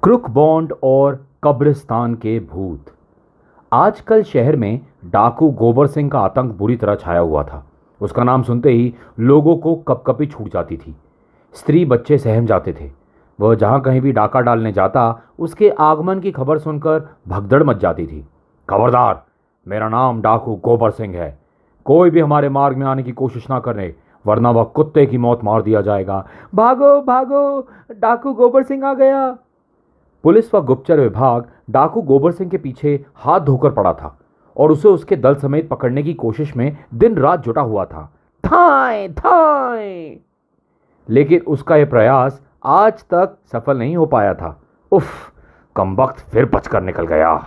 Crook bond और कब्रिस्तान के भूत। आजकल शहर में डाकू गोबर सिंह का आतंक बुरी तरह छाया हुआ था। उसका नाम सुनते ही लोगों को कपकपी छूट जाती थी। स्त्री बच्चे सहम जाते थे। वह जहां कहीं भी डाका डालने जाता, उसके आगमन की खबर सुनकर भगदड़ मच जाती थी। खबरदार, मेरा नाम डाकू गोबर सिंह है। कोई भी हमारे मार्ग में आने की कोशिश ना करे, वरना वह कुत्ते की मौत मार दिया जाएगा। भागो भागो, डाकू गोबर सिंह आ गया। पुलिस व गुप्तचर विभाग डाकू गोबर सिंह के पीछे हाथ धोकर पड़ा था और उसे उसके दल समेत पकड़ने की कोशिश में दिन रात जुटा हुआ था। थाए थाए, लेकिन उसका यह प्रयास आज तक सफल नहीं हो पाया था। उफ, कमबख्त फिर बचकर निकल गया।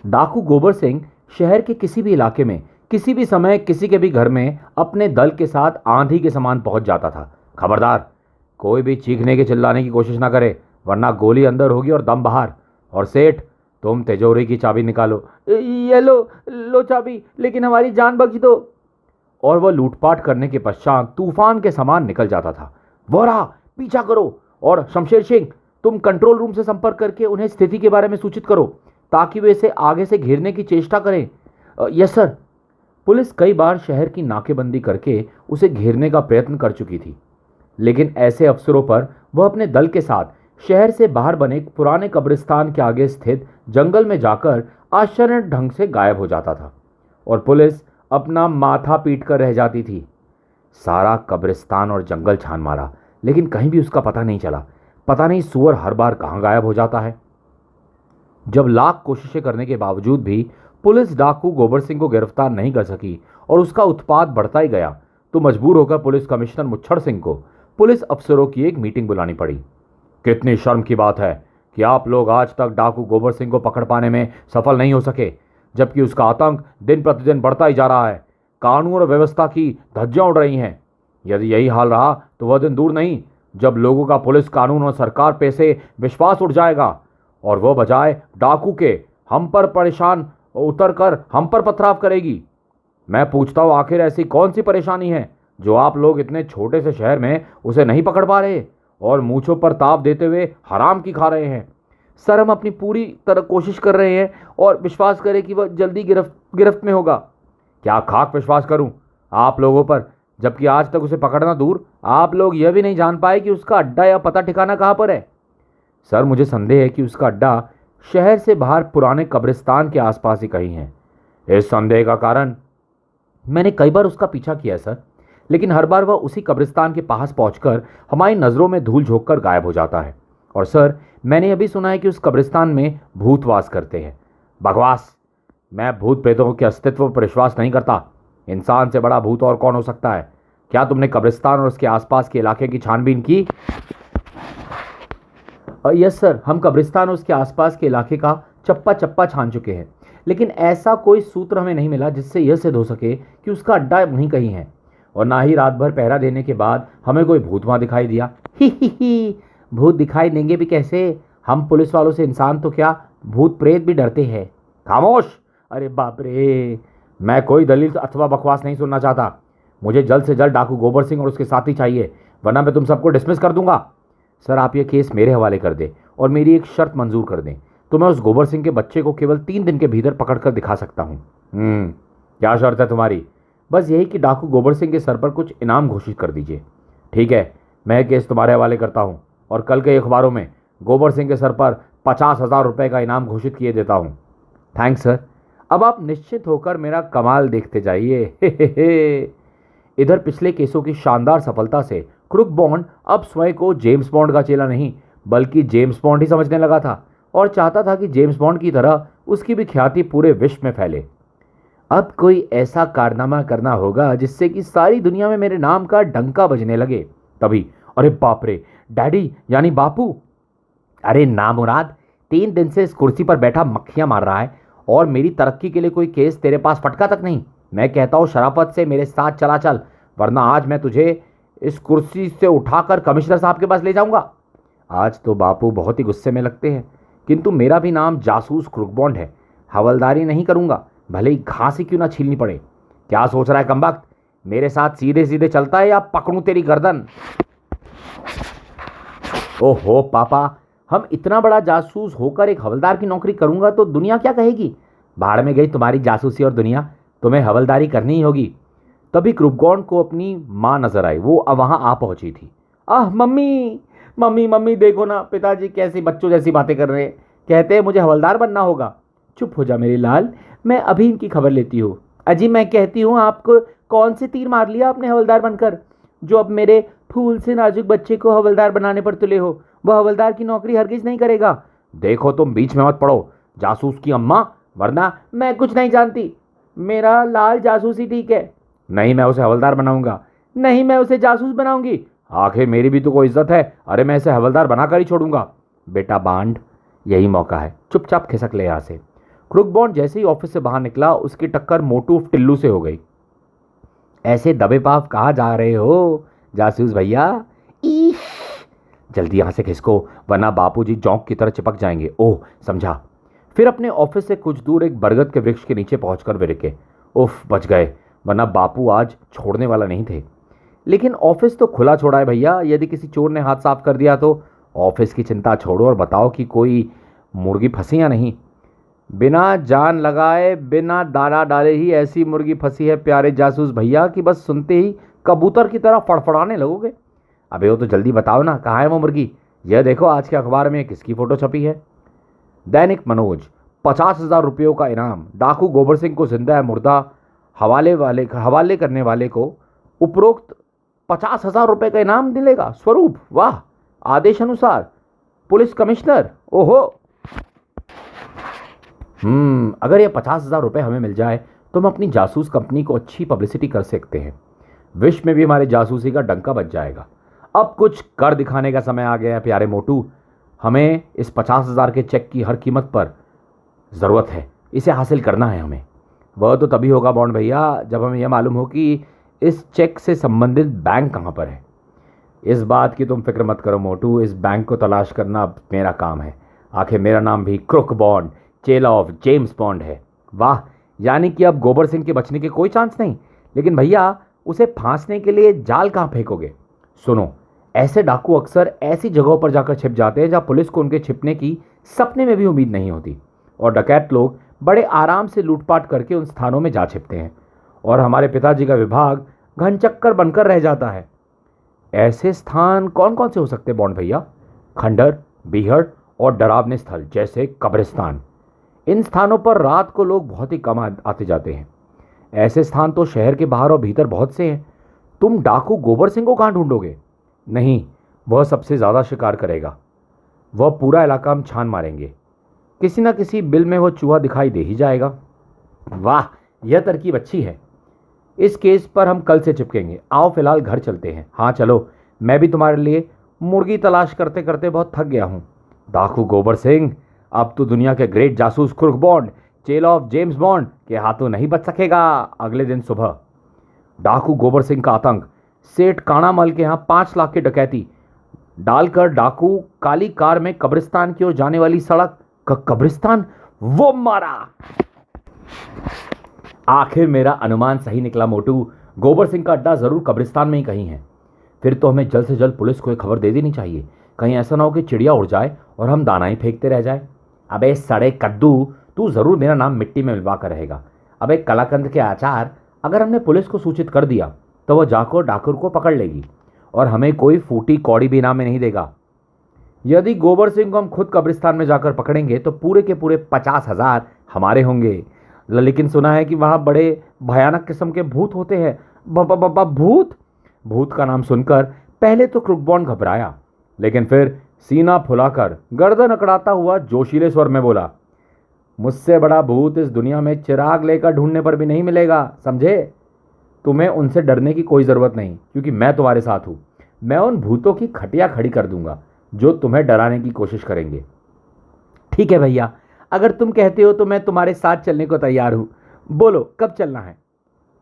डाकू गोबर सिंह शहर के किसी भी इलाके में किसी भी समय किसी के भी घर में अपने दल के साथ आंधी के समान पहुंच जाता था। खबरदार, कोई भी चीखने के चिल्लाने की कोशिश ना करे, वरना गोली अंदर होगी और दम बाहर। और सेठ, तुम तिजोरी की चाबी निकालो। ये लो लो चाबी, लेकिन हमारी जान बख्श दो। और वह लूटपाट करने के पश्चात तूफान के समान निकल जाता था। वोरा, पीछा करो। और शमशेर सिंह, तुम कंट्रोल रूम से संपर्क करके उन्हें स्थिति के बारे में सूचित करो, ताकि वे इसे आगे से घेरने की चेष्टा करें। Yes sir. पुलिस कई बार शहर की नाकेबंदी करके उसे घेरने का प्रयत्न कर चुकी थी, लेकिन ऐसे अवसरों पर वह अपने दल के साथ शहर से बाहर बने पुराने कब्रिस्तान के आगे स्थित जंगल में जाकर आश्चर्य ढंग से गायब हो जाता था और पुलिस अपना माथा पीट कर रह जाती थी। सारा कब्रिस्तान और जंगल छान मारा, लेकिन कहीं भी उसका पता नहीं चला। पता नहीं सुअर हर बार कहाँ गायब हो जाता है। जब लाख कोशिशें करने के बावजूद भी पुलिस डाकू गोबर सिंह को गिरफ्तार नहीं कर सकी और उसका उत्पात बढ़ता ही गया, तो मजबूर होकर पुलिस कमिश्नर मुच्छड़ सिंह को पुलिस अफसरों की एक मीटिंग बुलानी पड़ी। कितनी शर्म की बात है कि आप लोग आज तक डाकू गोबर सिंह को पकड़ पाने में सफल नहीं हो सके, जबकि उसका आतंक दिन प्रतिदिन बढ़ता ही जा रहा है। कानून और व्यवस्था की धज्जियां उड़ रही हैं। यदि यही हाल रहा तो वह दिन दूर नहीं जब लोगों का पुलिस, कानून और सरकार पे से विश्वास उठ जाएगा और वह बजाय डाकू के हम पर परेशान उतर कर हम पर पथराव करेगी। मैं पूछता हूँ, आखिर ऐसी कौन सी परेशानी है जो आप लोग इतने छोटे से शहर में उसे नहीं पकड़ पा रहे और मूंछों पर ताव देते हुए हराम की खा रहे हैं? सर, हम अपनी पूरी तरह कोशिश कर रहे हैं और विश्वास करें कि वह जल्दी गिरफ्त में होगा। क्या खाक विश्वास करूं आप लोगों पर, जबकि आज तक उसे पकड़ना दूर, आप लोग यह भी नहीं जान पाए कि उसका अड्डा या पता ठिकाना कहाँ पर है? सर, मुझे संदेह है कि उसका अड्डा शहर से बाहर पुराने कब्रिस्तान के आसपास ही कहीं है। इस संदेह का कारण, मैंने कई बार उसका पीछा किया सर, लेकिन हर बार वह उसी कब्रिस्तान के पास पहुंचकर हमारी नज़रों में धूल झोंककर गायब हो जाता है। और सर, मैंने यह भी सुना है कि उस कब्रिस्तान में भूत वास करते हैं। बकवास! मैं भूत प्रेतों के अस्तित्व पर विश्वास नहीं करता। इंसान से बड़ा भूत और कौन हो सकता है? क्या तुमने कब्रिस्तान और उसके आसपास के इलाके की छानबीन की? यस सर, हम कब्रिस्तान और उसके आसपास के इलाके का चप्पा चप्पा छान चुके हैं, लेकिन ऐसा कोई सूत्र हमें नहीं मिला जिससे यह सिद्ध हो सके कि उसका अड्डा वहीं कहीं है। और ना ही रात भर पहरा देने के बाद हमें कोई भूत वहां दिखाई दिया। ही, भूत दिखाई देंगे भी कैसे? हम पुलिस वालों से इंसान तो क्या, भूत प्रेत भी डरते हैं। खामोश! अरे बाप रे, मैं कोई दलील अथवा बकवास नहीं सुनना चाहता। मुझे जल्द से जल्द डाकू गोबर सिंह और उसके साथी चाहिए, वरना मैं तुम सबको डिसमिस कर दूंगा। सर, आप ये केस मेरे हवाले कर दें और मेरी एक शर्त मंजूर कर दें, तो मैं उस गोबर सिंह के बच्चे को केवल 3 दिन के भीतर पकड़ कर दिखा सकता हूँ। क्या शर्त है तुम्हारी? बस यही कि डाकू गोबर सिंह के सर पर कुछ इनाम घोषित कर दीजिए। ठीक है, मैं केस तुम्हारे हवाले करता हूँ और कल के अखबारों में गोबर सिंह के सर पर 50,000 रुपये का इनाम घोषित किए देता हूँ। Thanks sir. अब आप निश्चित होकर मेरा कमाल देखते जाइए। इधर पिछले केसों की शानदार सफलता से क्रुक बॉन्ड अब स्वयं को जेम्स बॉन्ड का चेला नहीं, बल्कि जेम्स बॉन्ड ही समझने लगा था और चाहता था कि जेम्स बॉन्ड की तरह उसकी भी ख्याति पूरे विश्व में फैले। अब कोई ऐसा कारनामा करना होगा जिससे कि सारी दुनिया में मेरे नाम का डंका बजने लगे। तभी, अरे बाप रे, डैडी यानी बापू! अरे नामुराद, 3 दिन से इस कुर्सी पर बैठा मक्खियां मार रहा है और मेरी तरक्की के लिए कोई केस तेरे पास फटका तक नहीं। मैं कहता हूँ शराफत से मेरे साथ चला चल, वरना आज मैं तुझे इस कुर्सी से उठाकर कमिश्नर साहब के पास ले जाऊंगा। आज तो बापू बहुत ही गुस्से में लगते हैं, किंतु मेरा भी नाम जासूस क्रुक बॉन्ड है। हवलदारी नहीं करूंगा, भले ही घास ही क्यों ना छीलनी पड़े। क्या सोच रहा है कमबख्त? मेरे साथ सीधे सीधे चलता है या पकड़ूं तेरी गर्दन? ओहो पापा, हम इतना बड़ा जासूस होकर एक हवलदार की नौकरी करूंगा तो दुनिया क्या कहेगी? भाड़ में गई तुम्हारी जासूसी और दुनिया, तुम्हें हवलदारी करनी ही होगी। तभी क्रुपगॉन को अपनी माँ नजर आई। वो अब वहां आ पहुंची थी। आह मम्मी, मम्मी मम्मी देखो ना, पिताजी कैसी बच्चों जैसी बातें कर रहे हैं। कहते हैं मुझे हवलदार बनना होगा। चुप हो जा मेरी लाल, मैं अभी इनकी खबर लेती हूँ। अजी मैं कहती हूँ, आपको कौन से तीर मार लिया आपने हवलदार बनकर, जो अब मेरे फूल से नाजुक बच्चे को हवलदार बनाने पर तुले हो? वह हवलदार की नौकरी हरगिज नहीं करेगा। देखो तुम बीच में मत पड़ो जासूस की अम्मा, वरना। मैं कुछ नहीं जानती, मेरा लाल जासूस ही ठीक है। नहीं, मैं उसे हवलदार बनाऊंगा। नहीं, मैं उसे जासूस बनाऊंगी। आखिर मेरी भी तो कोई इज्जत है। अरे मैं इसे हवलदार बनाकर ही छोड़ूंगा। बेटा बांड, यही मौका है, चुपचाप खिसक ले यहाँ से। क्रुकबॉन्ड जैसे ही ऑफिस से बाहर निकला, उसकी टक्कर मोटू टिल्लू से हो गई। ऐसे दबे पाव कहाँ जा रहे हो जासूस भैया? ईश, जल्दी यहां से खिसको, वरना बापूजी जौंक की तरह चिपक जाएंगे। ओह समझा। फिर अपने ऑफिस से कुछ दूर एक बरगद के वृक्ष के नीचे पहुंचकर वे रुके। उफ, बच गए, वरना बापू आज छोड़ने वाला नहीं थे। लेकिन ऑफिस तो खुला छोड़ा है भैया, यदि किसी चोर ने हाथ साफ कर दिया तो? ऑफिस की चिंता छोड़ो और बताओ कि कोई मुर्गी फंसी या नहीं। बिना जान लगाए, बिना दाना डाले ही ऐसी मुर्गी फंसी है प्यारे जासूस भैया कि बस सुनते ही कबूतर की तरह फड़फड़ाने लगोगे। अबे वो तो जल्दी बताओ ना, कहाँ है वो मुर्गी? यह देखो आज के अखबार में किसकी फोटो छपी है। दैनिक मनोज, 50,000 रुपयों का इनाम। डाकू गोबर सिंह को जिंदा है मुर्दा हवाले करने वाले को उपरोक्त 50,000 रुपये का इनाम मिलेगा। स्वरूप, वाह, आदेश अनुसार पुलिस कमिश्नर। ओहो, अगर ये 50,000 रुपये हमें मिल जाए तो हम अपनी जासूस कंपनी को अच्छी पब्लिसिटी कर सकते हैं। विश्व में भी हमारे जासूसी का डंका बज जाएगा। अब कुछ कर दिखाने का समय आ गया है प्यारे मोटू। हमें इस 50,000 के चेक की हर कीमत पर ज़रूरत है, इसे हासिल करना है हमें। वह तो तभी होगा बॉन्ड भैया जब हमें यह मालूम हो कि इस चेक से संबंधित बैंक कहाँ पर है। इस बात की तुम फिक्र मत करो मोटू, इस बैंक को तलाश करना अब मेरा काम है। आखिर मेरा नाम भी क्रुक बॉन्ड, चेला ऑफ जेम्स बॉन्ड है। वाह, यानी कि अब गोबर सिंह के बचने के कोई चांस नहीं। लेकिन भैया, उसे फांसने के लिए जाल कहाँ फेंकोगे? सुनो, ऐसे डाकू अक्सर ऐसी जगहों पर जाकर छिप जाते हैं जहाँ पुलिस को उनके छिपने की सपने में भी उम्मीद नहीं होती। और डकैत लोग बड़े आराम से लूटपाट करके उन स्थानों में जा छिपते हैं और हमारे पिताजी का विभाग घनचक्कर बनकर रह जाता है। ऐसे स्थान कौन कौन से हो सकते हैं बॉन्ड भैया? खंडर, बीहड़ और डरावने स्थल जैसे कब्रिस्तान। इन स्थानों पर रात को लोग बहुत ही कम आते जाते हैं। ऐसे स्थान तो शहर के बाहर और भीतर बहुत से हैं। तुम डाकू गोबर सिंह को कहाँ ढूंढोगे? नहीं, वह सबसे ज़्यादा शिकार करेगा। वह पूरा इलाका हम छान मारेंगे, किसी न किसी बिल में वह चूहा दिखाई दे ही जाएगा। वाह, यह तरकीब अच्छी है। इस केस पर हम कल से चिपकेंगे। आओ फिलहाल घर चलते हैं। हाँ चलो, मैं भी तुम्हारे लिए मुर्गी तलाश करते करते बहुत थक गया हूँ। डाकू गोबर सिंह अब तो दुनिया के ग्रेट जासूस क्रुक बॉन्ड, चेला ऑफ जेम्स बॉन्ड के हाथों नहीं बच सकेगा। अगले दिन सुबह डाकू गोबर सिंह का आतंक। सेठ काणामल के यहाँ 5 लाख की डकैती डालकर डाकू काली कार में कब्रिस्तान की ओर जाने वाली सड़क कब्रिस्तान वो मारा। आखिर मेरा अनुमान सही निकला मोटू, गोबर सिंह का अड्डा जरूर कब्रिस्तान में ही कहीं है। फिर तो हमें जल्द से जल्द पुलिस को एक खबर दे देनी चाहिए, कहीं ऐसा ना हो कि चिड़िया उड़ जाए और हम दाना ही फेंकते रह जाए। अबे सड़े कद्दू, तू जरूर मेरा नाम मिट्टी में मिलवा कर रहेगा। अबे कलाकंद के आचार, अगर हमने पुलिस को सूचित कर दिया तो वह जाकर डाकुर को पकड़ लेगी और हमें कोई फूटी कौड़ी भी इनाम में नहीं देगा। यदि गोबर सिंह को हम खुद कब्रिस्तान में जाकर पकड़ेंगे तो पूरे के पूरे 50,000 हमारे होंगे। लेकिन सुना है कि वहां बड़े भयानक किस्म के भूत होते हैं। भूत? भूत का नाम सुनकर पहले तो क्रुकबॉन्ड घबराया, लेकिन फिर सीना फुलाकर गर्दन अकड़ाता हुआ जोशीले स्वर में बोला, मुझसे बड़ा भूत इस दुनिया में चिराग लेकर ढूंढने पर भी नहीं मिलेगा, समझे? तुम्हें उनसे डरने की कोई ज़रूरत नहीं, क्योंकि मैं तुम्हारे साथ हूँ। मैं उन भूतों की खटिया खड़ी कर दूंगा जो तुम्हें डराने की कोशिश करेंगे। ठीक है भैया, अगर तुम कहते हो तो मैं तुम्हारे साथ चलने को तैयार हूँ। बोलो कब चलना है?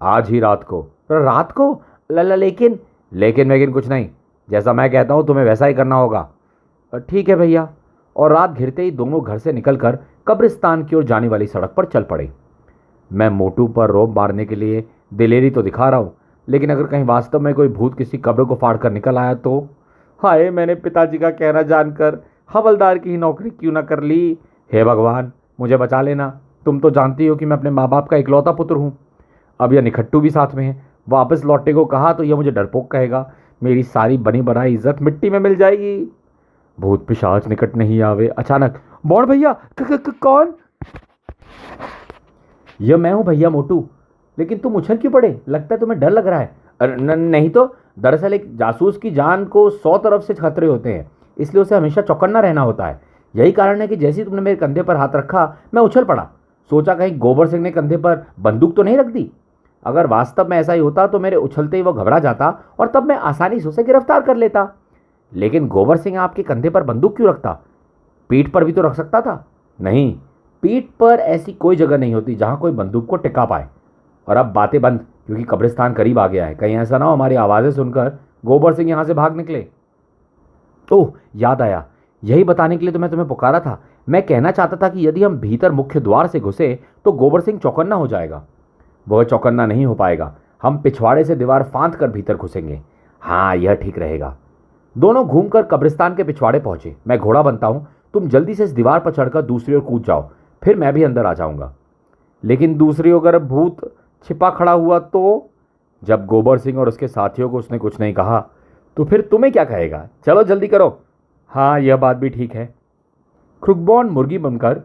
आज ही रात को। रात को? लेकिन लेकिन कुछ नहीं, जैसा मैं कहता हूँ तुम्हें वैसा ही करना होगा। ठीक है भैया। और रात घिरते ही दोनों घर से निकलकर कब्रिस्तान की ओर जाने वाली सड़क पर चल पड़े। मैं मोटू पर रोब मारने के लिए दिलेरी तो दिखा रहा हूँ, लेकिन अगर कहीं वास्तव में कोई भूत किसी कब्र को फाड़ कर निकल आया तो? हाय, मैंने पिताजी का कहना जानकर हवलदार की ही नौकरी क्यों ना कर ली। हे भगवान, मुझे बचा लेना। तुम तो जानती हो कि मैं अपने माँ बाप का इकलौता पुत्र हूँ। अब यह निखट्टू भी साथ में है। वापस लौटने को कहा तो यह मुझे डरपोक कहेगा। मेरी सारी बनी बनाई इज्जत मिट्टी में मिल जाएगी। भूत पिशाच निकट नहीं आवे। अचानक, बॉन्ड भैया, कौन? यह मैं हूं भैया मोटू। लेकिन तुम उछल क्यों पड़े? लगता है तुम्हें डर लग रहा है। अरे नहीं तो, दरअसल एक जासूस की जान को 100 तरफ से खतरे होते हैं, इसलिए उसे हमेशा चौकन्ना रहना होता है। यही कारण है कि जैसे ही तुमने मेरे कंधे पर हाथ रखा मैं उछल पड़ा। सोचा कहीं गोबर सिंह ने कंधे पर बंदूक तो नहीं रख दी। अगर वास्तव में ऐसा ही होता तो मेरे उछलते ही वो घबरा जाता और तब मैं आसानी से उसे गिरफ्तार कर लेता। लेकिन गोबर सिंह आपके कंधे पर बंदूक क्यों रखता? पीठ पर भी तो रख सकता था। नहीं, पीठ पर ऐसी कोई जगह नहीं होती जहां कोई बंदूक को टिका पाए। और अब बातें बंद, क्योंकि कब्रिस्तान करीब आ गया है। कहीं ऐसा ना हो हमारी आवाज़ें सुनकर गोबर सिंह यहां से भाग निकले। ओह, याद आया, यही बताने के लिए तो मैं तुम्हें पुकारा था। मैं कहना चाहता था कि यदि हम भीतर मुख्य द्वार से घुसे तो गोबर सिंह चौकन्ना हो जाएगा। वह चौकन्ना नहीं हो पाएगा। हम पिछवाड़े से दीवार फांद कर भीतर घुसेंगे। हाँ, यह ठीक रहेगा। दोनों घूमकर कब्रिस्तान के पिछवाड़े पहुंचे। मैं घोड़ा बनता हूं, तुम जल्दी से इस दीवार पर चढ़कर दूसरी ओर कूद जाओ, फिर मैं भी अंदर आ जाऊंगा। लेकिन दूसरी ओर अगर भूत छिपा खड़ा हुआ तो? जब गोबर सिंह और उसके साथियों को उसने कुछ नहीं कहा तो फिर तुम्हें क्या कहेगा? चलो जल्दी करो। हाँ, यह बात भी ठीक है। क्रुकबॉन मुर्गी बनकर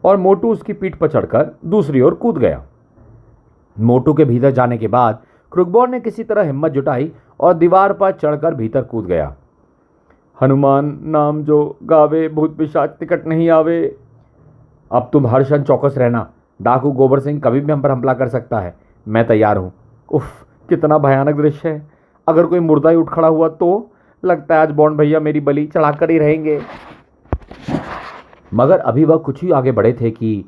और मोटू उसकी पीठ पर चढ़कर दूसरी ओर कूद गया। मोटू के भीतर जाने के बाद क्रुकबॉन ने किसी तरह हिम्मत जुटाई और दीवार पर चढ़कर भीतर कूद गया। हनुमान नाम जो गावे, भूत पिशाच निकट नहीं आवे। अब तुम हर क्षण चौकस रहना। डाकू गोबर सिंह कभी भी हम पर हमला कर सकता है। मैं तैयार हूं। उफ, कितना भयानक दृश्य है। अगर कोई मुर्दा ही उठ खड़ा हुआ तो? लगता है आज बॉन्ड भैया मेरी बलि चढ़ाकर ही रहेंगे। मगर अभी वह कुछ ही आगे बढ़े थे कि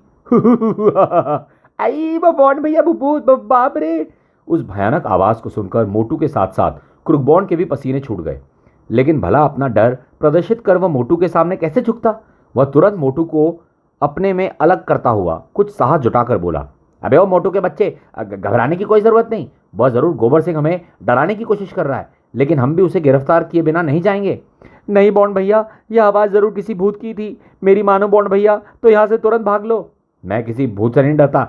आई वो बॉन्ड भैया, भूत, बाप रे। उस भयानक आवाज को सुनकर मोटू के साथ साथ क्रुकबॉन के भी पसीने छूट गए। लेकिन भला अपना डर प्रदर्शित कर वह मोटू के सामने कैसे झुकता? वह तुरंत मोटू को अपने में अलग करता हुआ कुछ साहस जुटाकर बोला, अबे ओ मोटू के बच्चे, घबराने की कोई जरूरत नहीं। वह जरूर गोबर सिंह हमें डराने की कोशिश कर रहा है, लेकिन हम भी उसे गिरफ्तार किए बिना नहीं जाएंगे। नहीं बॉन्ड भैया, यह आवाज़ जरूर किसी भूत की थी। मेरी मानो बॉन्ड भैया, तो यहाँ से तुरंत भाग लो। मैं किसी भूत से नहीं डरता।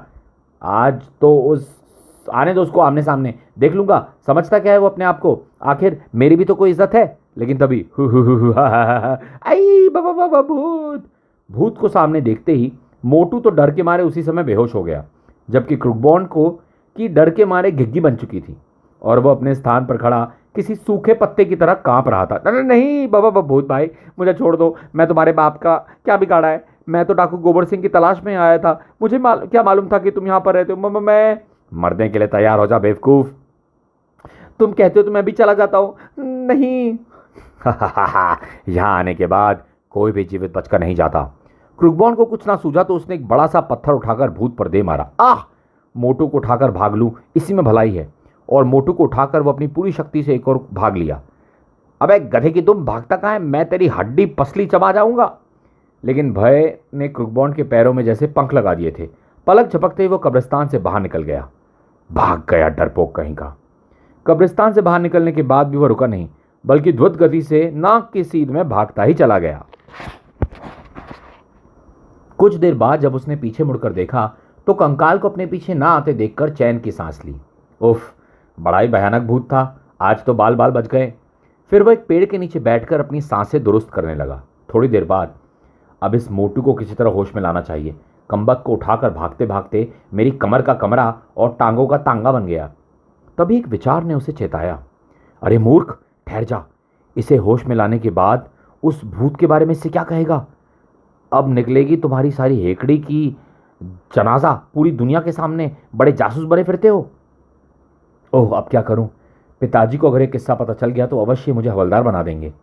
आज तो उस आने दो उसको आमने सामने, देख लूंगा। समझता क्या है वो अपने आप को? आखिर मेरी भी तो कोई इज्जत है। लेकिन तभी आई बाबा बाबा भूत। भूत को सामने देखते ही मोटू तो डर के मारे उसी समय बेहोश हो गया, जबकि क्रुकबॉन को की डर के मारे घिग्गी बन चुकी थी और वह अपने स्थान पर खड़ा किसी सूखे पत्ते की तरह कांप रहा था। नहीं बाबा भूत भाई, मुझे छोड़ दो। मैं तुम्हारे बाप का क्या बिगाड़ा है? मैं तो डाकू गोबर सिंह की तलाश में आया था। मुझे क्या मालूम था कि तुम यहाँ पर रहते हो। मैं मरने के लिए तैयार हो जा बेवकूफ। तुम कहते हो तो मैं भी चला जाता हूँ। नहीं। यहाँ आने के बाद कोई भी जीवित बचकर नहीं जाता। क्रुकबॉन को कुछ ना सूझा तो उसने एक बड़ा सा पत्थर उठाकर भूत पर दे मारा। आह! मोटू को उठाकर भाग लूं, इसी में भलाई है। और मोटू को उठाकर वो अपनी पूरी शक्ति से एक और भाग लिया। अबे गधे की तुम, भागता कहाँ है? मैं तेरी हड्डी पसली चबा जाऊंगा। लेकिन भय ने क्रुकबॉन के पैरों में जैसे पंख लगा दिए थे। पलक झपकते ही वो कब्रिस्तान से बाहर निकल गया। भाग गया डरपोक कहीं का। कब्रिस्तान से बाहर निकलने के बाद भी वह रुका नहीं, बल्कि द्रुत गति से नाक की सीध में भागता ही चला गया। कुछ देर बाद जब उसने पीछे मुड़कर देखा तो कंकाल को अपने पीछे ना आते देखकर चैन की सांस ली। उफ, बड़ा ही भयानक भूत था। आज तो बाल बाल बच गए। फिर वह एक पेड़ के नीचे बैठकर अपनी सांसें दुरुस्त करने लगा। थोड़ी देर बाद, अब इस मोटू को किसी तरह होश में लाना चाहिए। कम्बक को उठाकर भागते भागते मेरी कमर का कमरा और टांगों का तांगा बन गया। तभी एक विचार ने उसे चेताया, अरे मूर्ख, ठहर जा। इसे होश में लाने के बाद उस भूत के बारे में इससे क्या कहेगा? अब निकलेगी तुम्हारी सारी हेकड़ी की जनाजा पूरी दुनिया के सामने। बड़े जासूस बने फिरते हो। ओह, अब क्या करूं? पिताजी को अगर एक किस्सा पता चल गया तो अवश्य मुझे हवलदार बना देंगे।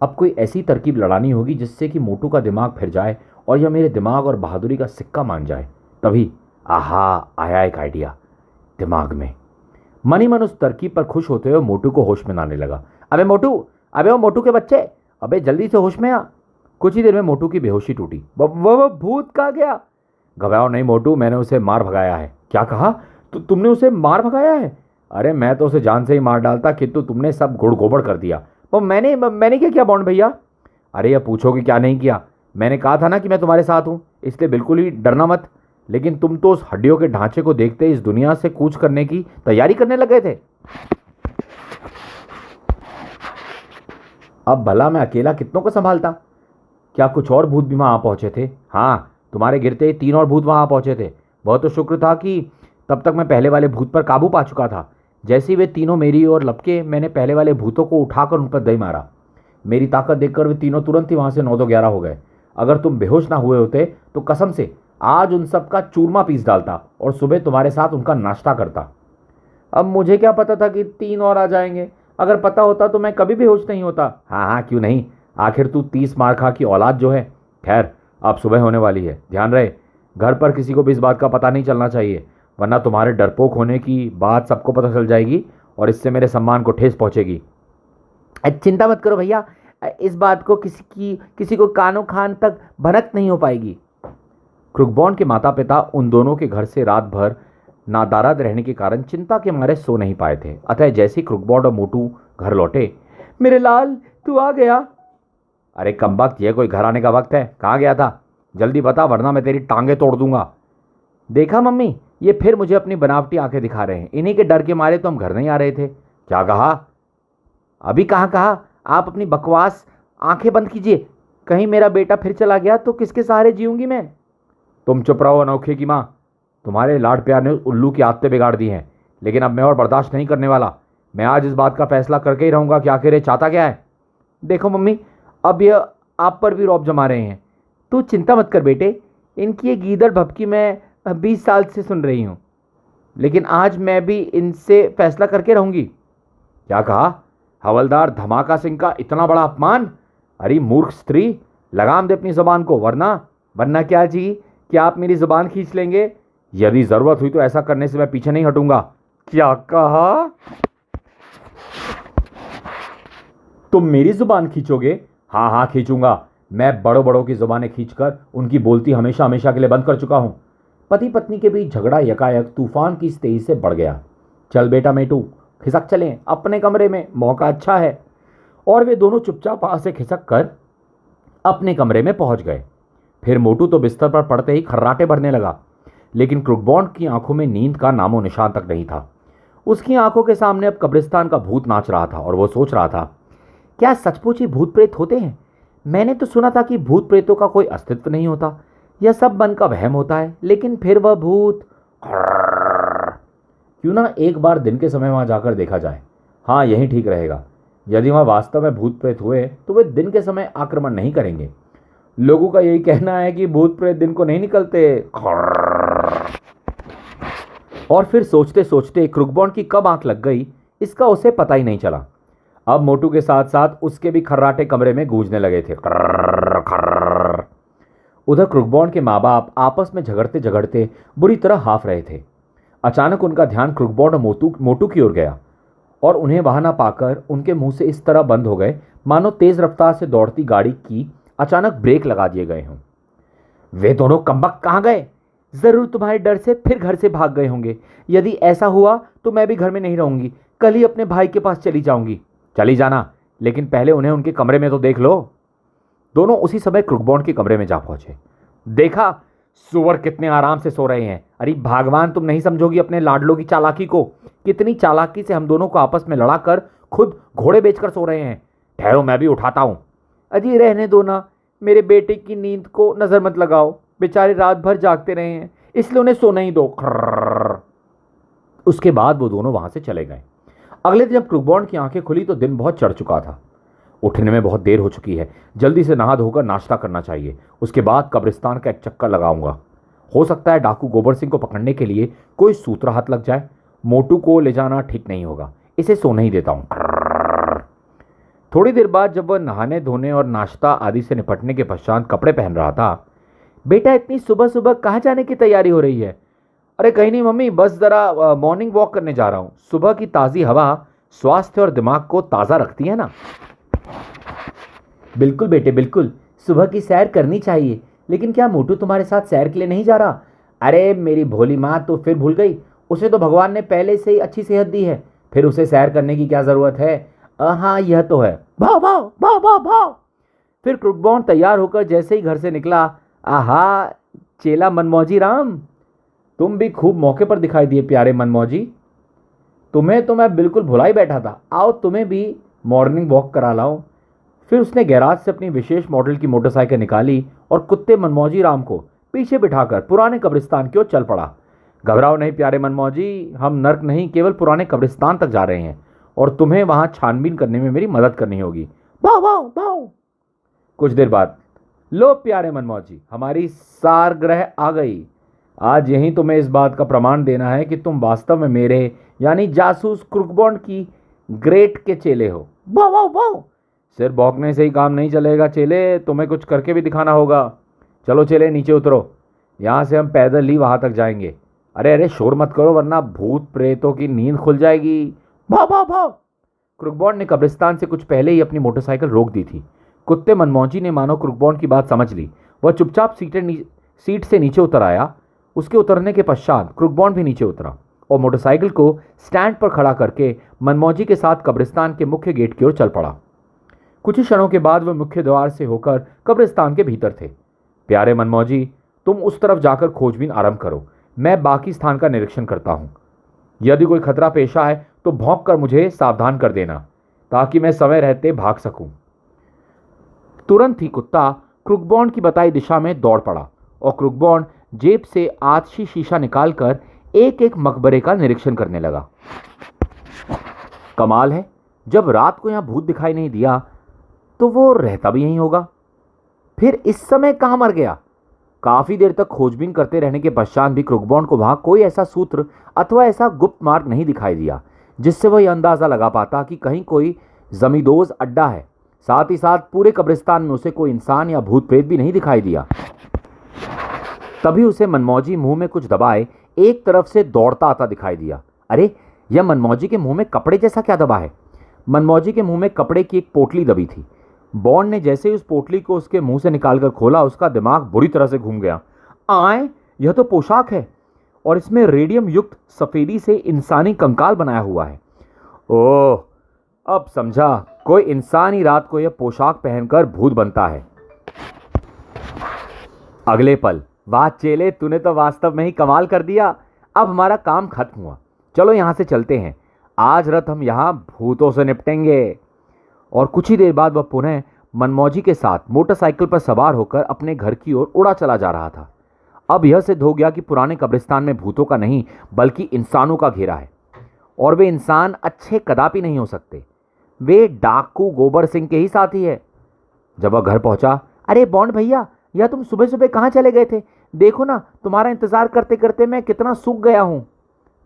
अब कोई ऐसी तरकीब लड़ानी होगी जिससे कि मोटू का दिमाग फिर जाए और यह मेरे दिमाग और बहादुरी का सिक्का मान जाए। तभी आहा, आया एक आइडिया दिमाग में। मन ही मन उस तरकीब पर खुश होते हुए मोटू को होश में लाने लगा। अबे मोटू, अबे वो मोटू के बच्चे, अबे जल्दी से होश में आ। कुछ ही देर में मोटू की बेहोशी टूटी। वो भूत कहाँ गया? घबराओ नहीं मोटू, मैंने उसे मार भगाया है। क्या कहा? तुमने उसे मार भगाया है? अरे मैं तो उसे जान से ही मार डालता, किंतु तुमने सब गुड़ गोबर कर दिया। और मैंने क्या किया बॉन्ड भैया? अरे अब पूछोगे क्या नहीं किया? मैंने कहा था ना कि मैं तुम्हारे साथ हूँ, इसलिए बिल्कुल ही डरना मत। लेकिन तुम तो उस हड्डियों के ढांचे को देखते इस दुनिया से कूच करने की तैयारी करने लगे थे। अब भला मैं अकेला कितनों को संभालता? क्या कुछ और भूत भी वहां आ पहुंचे थे? हाँ, तुम्हारे गिरते ही 3 और भूत वहां आ पहुंचे थे। बहुत तो शुक्र था कि तब तक मैं पहले वाले भूत पर काबू पा चुका था। जैसे ही वे तीनों मेरी ओर लपके, मैंने पहले वाले भूतों को उठाकर उन पर दई मारा। मेरी ताकत देखकर वे तीनों तुरंत ही वहां से 9-11 हो गए। अगर तुम बेहोश ना हुए होते तो कसम से आज उन सब का चूरमा पीस डालता और सुबह तुम्हारे साथ उनका नाश्ता करता। अब मुझे क्या पता था कि 3 और आ जाएंगे? अगर पता होता तो मैं कभी बेहोश नहीं होता। हाँ हाँ, क्यों नहीं, आखिर तू 30 मार खा की औलाद जो है। खैर, अब सुबह होने वाली है, ध्यान रहे घर पर किसी को भी इस बात का पता नहीं चलना चाहिए, वरना तुम्हारे डरपोक होने की बात सबको पता चल जाएगी और इससे मेरे सम्मान को ठेस पहुंचेगी। चिंता मत करो भैया, इस बात को किसी को कानो खान तक भनक नहीं हो पाएगी। क्रुकबॉन्ड के माता पिता उन दोनों के घर से रात भर नादारद रहने के कारण चिंता के मारे सो नहीं पाए थे। अतः जैसे ही क्रुकबॉन्ड और मोटू घर लौटे, मेरे लाल तू आ गया। अरे कमबख्त, ये कोई घर आने का वक्त है? कहाँ गया था? जल्दी बता वरना मैं तेरी टांगे तोड़ दूंगा। देखा मम्मी, ये फिर मुझे अपनी बनावटी आंखें दिखा रहे हैं। इन्हीं के डर के मारे तो हम घर नहीं आ रहे थे। क्या कहा? अभी कहाँ कहा? आप अपनी बकवास आंखें बंद कीजिए। कहीं मेरा बेटा फिर चला गया तो किसके सहारे जीऊंगी मैं? तुम चुप रहो अनोखे की माँ। तुम्हारे लाड प्यार ने उल्लू की आदतें बिगाड़ दी हैं, लेकिन अब मैं और बर्दाश्त नहीं करने वाला। मैं आज इस बात का फैसला करके ही रहूंगा कि आखिर ये चाहता क्या है। देखो मम्मी, अब ये आप पर भी रौब जमा रहे हैं। तू चिंता मत कर बेटे, इनकी ये गीदड़ भभकी मैं 20 साल से सुन रही हूँ, लेकिन आज मैं भी इनसे फैसला करके रहूंगी। क्या कहा? हवलदार धमाका सिंह का इतना बड़ा अपमान? अरे मूर्ख स्त्री, लगाम दे अपनी जुबान को, वरना क्या जी, क्या आप मेरी जुबान खींच लेंगे? यदि जरूरत हुई तो ऐसा करने से मैं पीछे नहीं हटूंगा। क्या कहा? तुम मेरी जुबान खींचोगे? हाँ हाँ खींचूंगा। मैं बड़ों बड़ों की जुबानें खींचकर उनकी बोलती हमेशा हमेशा के लिए बंद कर चुका हूं। पति पत्नी के बीच झगड़ा यकायक तूफान की तेजी से बढ़ गया। चल बेटा मेटू, खिसक चलें अपने कमरे में, मौका अच्छा है। और वे दोनों चुपचाप वहां से खिसक कर अपने कमरे में पहुंच गए। फिर मोटू तो बिस्तर पर पड़ते ही खर्राटे भरने लगा, लेकिन क्रुकबॉन्ड की आंखों में नींद का नामो निशान तक नहीं था। उसकी आंखों के सामने अब कब्रिस्तान का भूत नाच रहा था और वो सोच रहा था, क्या सचमुच ही भूत प्रेत होते हैं? मैंने तो सुना था कि भूत प्रेतों का कोई अस्तित्व नहीं होता, यह सब मन का वहम होता है, लेकिन फिर वह भूत। क्यों ना एक बार दिन के समय वहां जाकर देखा जाए। हाँ, यही ठीक रहेगा। यदि वहां वास्तव में भूत प्रेत हुए तो वे दिन के समय आक्रमण नहीं करेंगे। लोगों का यही कहना है कि भूत प्रेत दिन को नहीं निकलते। और फिर सोचते सोचते क्रुकबॉन्ड की कब आंख लग गई इसका उसे पता ही नहीं चला। अब मोटू के साथ साथ उसके भी खर्राटे कमरे में गूंजने लगे थे। उधर क्रुकबॉन्ड के माँ बाप आपस में झगड़ते झगड़ते बुरी तरह हाफ रहे थे। अचानक उनका ध्यान क्रुकबॉन्ड और मोटू की ओर गया और उन्हें वहां ना पाकर उनके मुंह से इस तरह बंद हो गए मानो तेज रफ्तार से दौड़ती गाड़ी की अचानक ब्रेक लगा दिए गए हों। वे दोनों कमबख्त कहाँ गए? जरूर तुम्हारे डर से फिर घर से भाग गए होंगे। यदि ऐसा हुआ तो मैं भी घर में नहीं रहूंगी, कल ही अपने भाई के पास चली जाऊंगी। चली जाना, लेकिन पहले उन्हें उनके कमरे में तो देख लो। दोनों उसी समय क्रुकबॉन्ड के कमरे में जा पहुंचे। देखा, सुअर कितने आराम से सो रहे हैं। अरे भगवान, तुम नहीं समझोगी अपने लाडलों की चालाकी को। कितनी चालाकी से हम दोनों को आपस में लड़ाकर खुद घोड़े बेचकर सो रहे हैं। ठहरो, मैं भी उठाता हूं। अजी रहने दो ना, मेरे बेटे की नींद को नजर मत लगाओ। बेचारे रात भर जागते रहे हैं, इसलिए उन्हें सोना ही दो। उसके बाद वो दोनों वहां से चले गए। अगले दिन जब क्रुकबॉन्ड की आंखें खुली तो दिन बहुत चढ़ चुका था। उठने में बहुत देर हो चुकी है, जल्दी से नहा धोकर नाश्ता करना चाहिए। उसके बाद कब्रिस्तान का एक चक्कर लगाऊंगा। हो सकता है डाकू गोबर सिंह को पकड़ने के लिए कोई सूत्र हाथ लग जाए। मोटू को ले जाना ठीक नहीं होगा, इसे सोने ही देता हूं। थोड़ी देर बाद जब वह नहाने धोने और नाश्ता आदि से निपटने के पश्चात कपड़े पहन रहा था, बेटा इतनी सुबह सुबह कहाँ जाने की तैयारी हो रही है? अरे कहीं नहीं मम्मी, बस जरा मॉर्निंग वॉक करने जा रहा हूँ। सुबह की ताज़ी हवा स्वास्थ्य और दिमाग को ताज़ा रखती है ना। बिल्कुल बेटे बिल्कुल, सुबह की सैर करनी चाहिए। लेकिन क्या मोटू तुम्हारे साथ सैर के लिए नहीं जा रहा? अरे मेरी भोली माँ तो फिर भूल गई। उसे तो भगवान ने पहले से ही अच्छी सेहत दी है, फिर उसे सैर करने की क्या ज़रूरत है? हाँ यह तो है, भाव भाव भाव भाव भाव। फिर क्रुकबॉन्ड तैयार होकर जैसे ही घर से निकला, आहा चेला मनमौजी राम, तुम भी खूब मौके पर दिखाई दिए प्यारे मनमौजी। तुम्हें तो मैं बिल्कुल भुला ही बैठा था, आओ तुम्हें भी मॉर्निंग वॉक करा लाऊं। फिर उसने गैराज से अपनी विशेष मॉडल की मोटरसाइकिल निकाली और कुत्ते मनमौजी राम को पीछे बिठाकर पुराने कब्रिस्तान की ओर चल पड़ा। घबराओ नहीं प्यारे मनमौजी, हम नर्क नहीं केवल पुराने कब्रिस्तान तक जा रहे हैं और तुम्हें वहां छानबीन करने में मेरी मदद करनी होगी। भाव भाव भाव। कुछ देर बाद, लो प्यारे मनमौजी, हमारी सारग्रह आ गई। आज यहीं तुम्हें इस बात का प्रमाण देना है कि तुम वास्तव में मेरे यानी जासूस क्रुकबॉन्ड की ग्रेट के चेले हो। वाह वाह वाह। सिर्फ भौंकने से ही काम नहीं चलेगा चेले, तुम्हें कुछ करके भी दिखाना होगा। चलो चेले नीचे उतरो, यहाँ से हम पैदल ही वहां तक जाएंगे। अरे अरे शोर मत करो वरना भूत प्रेतों की नींद खुल जाएगी। भाव भाव भाव। क्रुकबॉन्ड ने कब्रिस्तान से कुछ पहले ही अपनी मोटरसाइकिल रोक दी थी। कुत्ते मनमौजी ने मानो क्रुकबॉन्ड की बात समझ ली। वह चुपचाप सीट से नीचे उतर आया। उसके उतरने के पश्चात क्रुकबॉन्ड भी नीचे उतरा और मोटरसाइकिल को स्टैंड पर खड़ा करके मनमौजी के साथ कब्रिस्तान के मुख्य गेट की ओर चल पड़ा। कुछ ही क्षणों के बाद वह मुख्य द्वार से होकर कब्रिस्तान के भीतर थे। प्यारे मनमौजी, तुम उस तरफ जाकर खोजबीन आरंभ करो, मैं बाकी स्थान का निरीक्षण करता हूं। यदि कोई खतरा पेश आए तो भौंक कर मुझे सावधान कर देना ताकि मैं समय रहते भाग सकूं। तुरंत ही कुत्ता क्रुकबॉन्ड की बताई दिशा में दौड़ पड़ा और क्रुकबॉन्ड जेब से आतशी शीशा निकालकर एक एक मकबरे का निरीक्षण करने लगा। कमाल है, जब रात को यहां भूत दिखाई नहीं दिया तो वो रहता भी यहीं होगा। फिर इस समय कहां मर गया? काफी देर तक खोजबीन करते रहने के पश्चात भी क्रुकबॉन्ड को वहां कोई ऐसा सूत्र अथवा ऐसा गुप्त मार्ग नहीं दिखाई दिया जिससे वह यह अंदाजा लगा पाता कि कहीं कोई जमींदोज अड्डा है। साथ ही साथ पूरे कब्रिस्तान में उसे कोई इंसान या भूत प्रेत भी नहीं दिखाई दिया। तभी उसे मनमौजी मुंह में कुछ दबाए एक तरफ से दौड़ता आता दिखाई दिया। अरे यह मनमौजी के मुंह में कपड़े जैसा क्या दबा है? मनमौजी के मुंह में कपड़े की एक पोटली दबी थी। बॉन्ड ने जैसे ही उस पोटली को उसके मुंह से निकालकर खोला, उसका दिमाग बुरी तरह से घूम गया। आए, यह तो पोशाक है और इसमें रेडियम युक्त सफेदी से इंसानी कंकाल बनाया हुआ है। ओह, अब समझा, कोई इंसान ही रात को यह पोशाक पहनकर भूत बनता है। अगले पल, वाह चेले, तूने तो वास्तव में ही कमाल कर दिया। अब हमारा काम खत्म हुआ, चलो यहां से चलते हैं। आज रात हम यहां भूतों से निपटेंगे। और कुछ ही देर बाद वह पुनः मनमौजी के साथ मोटरसाइकिल पर सवार होकर अपने घर की ओर उड़ा चला जा रहा था। अब यह सिद्ध हो गया कि पुराने कब्रिस्तान में भूतों का नहीं बल्कि इंसानों का घेरा है और वे इंसान अच्छे कदापि नहीं हो सकते। वे डाकू गोबर सिंह के ही साथी है। जब वह घर पहुंचा, अरे बॉन्ड भैया, यह तुम सुबह सुबह कहाँ चले गए थे? देखो ना, तुम्हारा इंतजार करते करते मैं कितना सूख गया हूं।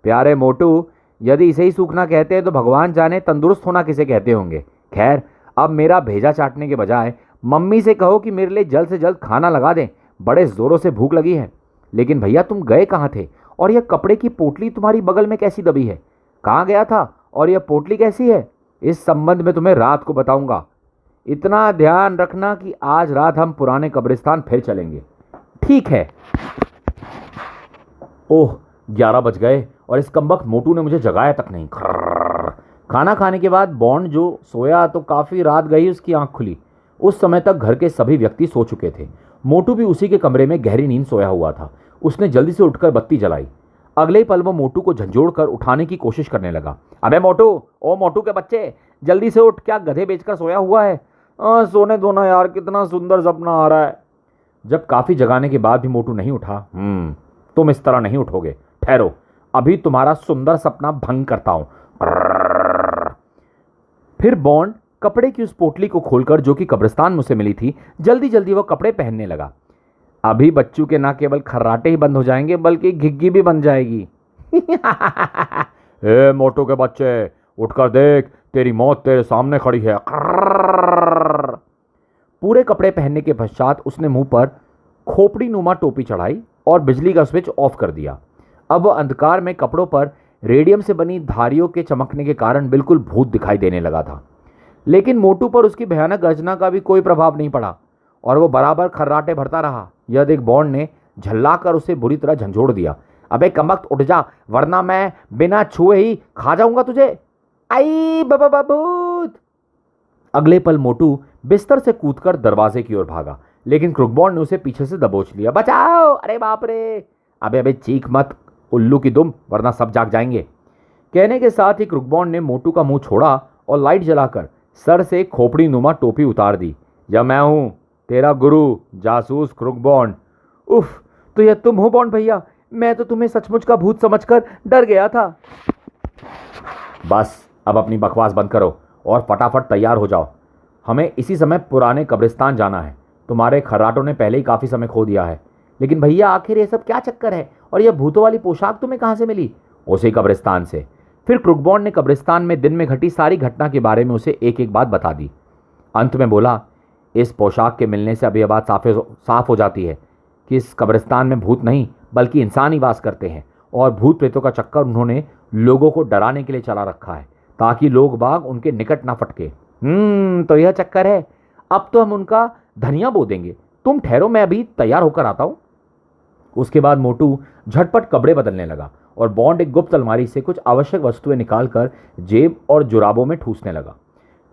प्यारे मोटू, यदि इसे ही सूखना कहते हैं तो भगवान जाने तंदुरुस्त होना किसे कहते होंगे। खैर, अब मेरा भेजा चाटने के बजाय मम्मी से कहो कि मेरे लिए जल्द से जल्द खाना लगा दें, बड़े जोरों से भूख लगी है। लेकिन भैया तुम गए कहाँ थे? और यह कपड़े की पोटली तुम्हारी बगल में कैसी दबी है? कहाँ गया था और यह पोटली कैसी है? इस संबंध में तुम्हें रात को बताऊंगा। इतना ध्यान रखना कि आज रात हम पुराने कब्रिस्तान फिर चलेंगे। ठीक है। ओह, 11 बज गए और इस कमबख्त मोटू ने मुझे जगाया तक नहीं। खाना खाने के बाद बॉन्ड जो सोया तो काफ़ी रात गई उसकी आंख खुली। उस समय तक घर के सभी व्यक्ति सो चुके थे। मोटू भी उसी के कमरे में गहरी नींद सोया हुआ था। उसने जल्दी से उठकर बत्ती जलाई। अगले ही पल वो मोटू को झंझोड़ कर उठाने की कोशिश करने लगा। अबे मोटू, ओ मोटू के बच्चे, जल्दी से उठ, क्या गधे बेचकर सोया हुआ है? सोने दो ना यार, कितना सुंदर सपना आ रहा है। जब काफ़ी जगाने के बाद भी मोटू नहीं उठा, तुम इस तरह नहीं उठोगे, ठहरो, अभी तुम्हारा सुंदर सपना भंग करता हूं। फिर बॉन्ड कपड़े की उस पोटली को खोलकर, जो कि कब्रिस्तान में उसे मिली थी, जल्दी जल्दी वह कपड़े पहनने लगा। अभी बच्चू के ना केवल खर्राटे ही बंद हो जाएंगे बल्कि घिग्गी भी बन जाएगी। ए मोटू के बच्चे, उठकर देख, तेरी मौत तेरे सामने खड़ी है। पूरे कपड़े पहनने के पश्चात उसने मुंह पर खोपड़ी नुमा टोपी चढ़ाई और बिजली का स्विच ऑफ कर दिया। अब वह अंधकार में कपड़ों पर रेडियम से बनी धारियों के चमकने के कारण बिल्कुल भूत दिखाई देने लगा था। लेकिन मोटू पर उसकी भयानक गर्जना का भी कोई प्रभाव नहीं पड़ा और वो बराबर खर्राटे भरता रहा। यह देख बॉन्ड ने झल्लाकर उसे बुरी तरह झंझोड़ दिया। अबे कमबख्त, उठ जा, वरना मैं बिना छुए ही खा जाऊंगा तुझे। आई बाबा भूत। अगले पल मोटू बिस्तर से कूदकर दरवाजे की ओर भागा, लेकिन क्रुकबॉन्ड ने उसे पीछे से दबोच लिया। बचाओ, अरे बाप रे, अबे अबे चीख मत उल्लू की दुम, वरना सब जाग जाएंगे। कहने के साथ ही क्रुकबॉन्ड ने मोटू का मुंह छोड़ा और लाइट जलाकर सर से खोपड़ी नुमा टोपी उतार दी। यह मैं हूं, तेरा गुरु जासूस क्रुकबॉन्ड। उफ, तो यह तुम हो बॉन्ड भैया, मैं तो तुम्हें सचमुच का भूत समझकर डर गया था। बस अब अपनी बकवास बंद करो और फटाफट तैयार हो जाओ, हमें इसी समय पुराने कब्रिस्तान जाना है। तुम्हारे खर्राटों ने पहले ही काफ़ी समय खो दिया है। लेकिन भैया आखिर ये सब क्या चक्कर है, और यह भूतों वाली पोशाक तुम्हें कहाँ से मिली? उसी कब्रिस्तान से। फिर क्रुकबॉन्ड ने कब्रिस्तान में दिन में घटी सारी घटना के बारे में उसे एक एक बात बता दी। अंत में बोला, इस पोशाक के मिलने से अब यह बात साफ हो जाती है कि इस कब्रिस्तान में भूत नहीं बल्कि इंसान ही वास करते हैं, और भूत प्रेतों का चक्कर उन्होंने लोगों को डराने के लिए चला रखा है ताकि लोग बाग उनके निकट ना फटके। तो यह चक्कर है। अब तो हम उनका धनिया बो देंगे। तुम ठहरो, मैं अभी तैयार होकर आता हूं। उसके बाद मोटू झटपट कपड़े बदलने लगा और बॉन्ड एक गुप्त अलमारी से कुछ आवश्यक वस्तुएं निकालकर जेब और जुराबों में ठूसने लगा।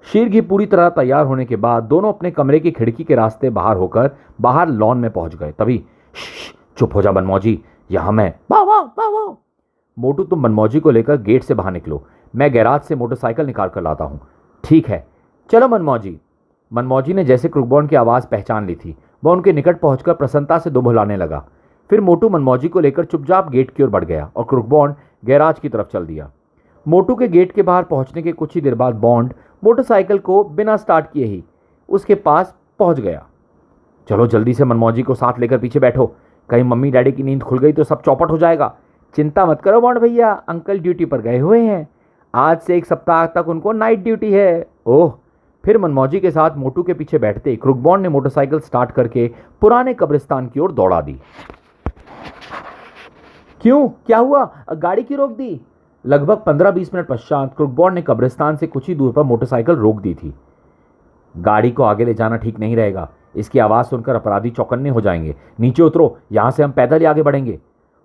शीर की पूरी तरह तैयार होने के बाद दोनों अपने कमरे की खिड़की के रास्ते बाहर होकर बाहर लॉन में पहुंच गए। तभी चुप हो जा मनमौजी, यहां मैं। वाह वाह वाह वाह। मोटू, तुम मनमौजी को लेकर गेट से बाहर निकलो, मैं गैराज से मोटरसाइकिल निकाल कर लाता हूं। ठीक है, चलो मनमौजी। मनमौजी ने जैसे क्रुकबॉन्ड की आवाज़ पहचान ली थी, वह उनके निकट पहुंचकर प्रसन्नता से दुबलाने लगा। फिर मोटू मनमौजी को लेकर चुपचाप गेट की ओर बढ़ गया और क्रुकबॉन्ड गैराज की तरफ चल दिया। मोटू के गेट के बाहर पहुंचने के कुछ ही देर बाद बॉन्ड मोटरसाइकिल को बिना स्टार्ट किए ही उसके पास पहुंच गया। चलो जल्दी से मनमौजी को साथ लेकर पीछे बैठो, कहीं मम्मी डैडी की नींद खुल गई तो सब चौपट हो जाएगा। चिंता मत करो बॉन्ड भैया, अंकल ड्यूटी पर गए हुए हैं, आज से 1 सप्ताह तक उनको नाइट ड्यूटी है। ओह। फिर मनमौजी के साथ मोटू के पीछे बैठते क्रुकबॉन्ड ने मोटरसाइकिल स्टार्ट करके पुराने कब्रिस्तान की ओर दौड़ा दी। क्यों, क्या हुआ, गाड़ी क्यों रोक दी? लगभग 15-20 मिनट पश्चात क्रुकबॉन्ड ने कब्रिस्तान से कुछ ही दूर पर मोटरसाइकिल रोक दी थी। गाड़ी को आगे ले जाना ठीक नहीं रहेगा, इसकी आवाज़ सुनकर अपराधी चौकन्ने हो जाएंगे। नीचे उतरो, यहां से हम पैदल ही आगे बढ़ेंगे।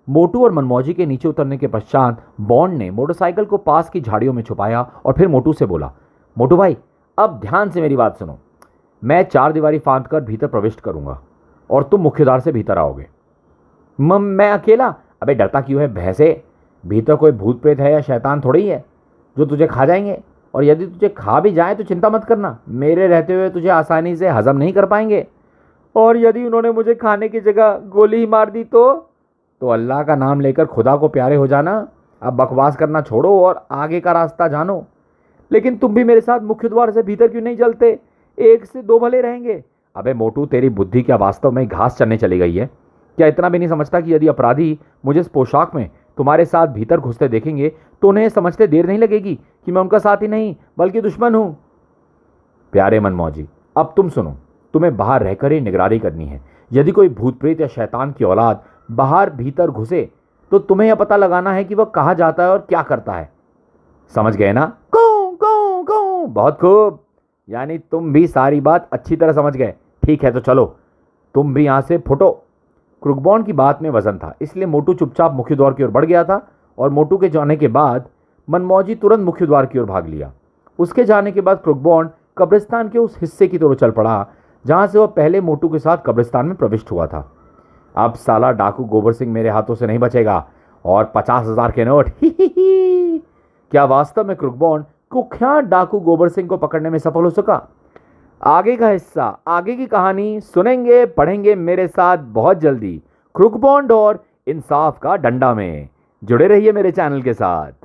मोटू और मनमौजी के नीचे उतरने के पश्चात बॉन्ड ने मोटरसाइकिल को पास की झाड़ियों में छुपाया और फिर मोटू से बोला, मोटू भाई अब ध्यान से मेरी बात सुनो। मैं 4 दीवारी फांद कर भीतर प्रविष्ट करूंगा और तुम मुख्य द्वार से भीतर आओगे। मैं अकेला? अबे डरता क्यों है भैंसे, भीतर कोई भूत प्रेत है या शैतान थोड़ी ही है जो तुझे खा जाएंगे, और यदि तुझे खा भी जाए तो चिंता मत करना, मेरे रहते हुए तुझे आसानी से हजम नहीं कर पाएंगे। और यदि उन्होंने मुझे खाने की जगह गोली ही मार दी तो अल्लाह का नाम लेकर खुदा को प्यारे हो जाना। अब बकवास करना छोड़ो और आगे का रास्ता जानो। लेकिन तुम भी मेरे साथ मुख्य द्वार से भीतर क्यों नहीं चलते? 1 से 2 भले रहेंगे। अबे मोटू, तेरी बुद्धि क्या वास्तव में घास चरने चली गई है? क्या इतना भी नहीं समझता कि यदि अपराधी मुझे इस पोशाक में तुम्हारे साथ भीतर घुसते देखेंगे तो उन्हें समझते देर नहीं लगेगी कि मैं उनका साथी नहीं बल्कि दुश्मन हूं। प्यारे मनमौजी, अब तुम सुनो, तुम्हें बाहर रहकर ही निगरानी करनी है। यदि कोई भूत प्रेत या शैतान की औलाद बाहर भीतर घुसे तो तुम्हें यह पता लगाना है कि वह कहाँ जाता है और क्या करता है। समझ गए ना? गो गो गो। बहुत खूब, यानी तुम भी सारी बात अच्छी तरह समझ गए। ठीक है, तो चलो तुम भी यहां से फुटो। क्रुकबॉन्ड की बात में वजन था, इसलिए मोटू चुपचाप मुख्य द्वार की ओर बढ़ गया था और मोटू के जाने के बाद मनमौजी तुरंत मुख्य द्वार की ओर भाग लिया। उसके जाने के बाद क्रुकबॉन्ड कब्रिस्तान के उस हिस्से की तरफ चल पड़ा जहां से वह पहले मोटू के साथ कब्रिस्तान में प्रविष्ट हुआ था। अब साला डाकू गोबर सिंह मेरे हाथों से नहीं बचेगा, और 50,000 के नोट। क्या वास्तव में क्रुकबॉन्ड कुख्यात डाकू गोबर सिंह को पकड़ने में सफल हो सका? आगे का हिस्सा, आगे की कहानी सुनेंगे पढ़ेंगे मेरे साथ बहुत जल्दी क्रुकबॉन्ड और इंसाफ का डंडा में। जुड़े रहिए मेरे चैनल के साथ।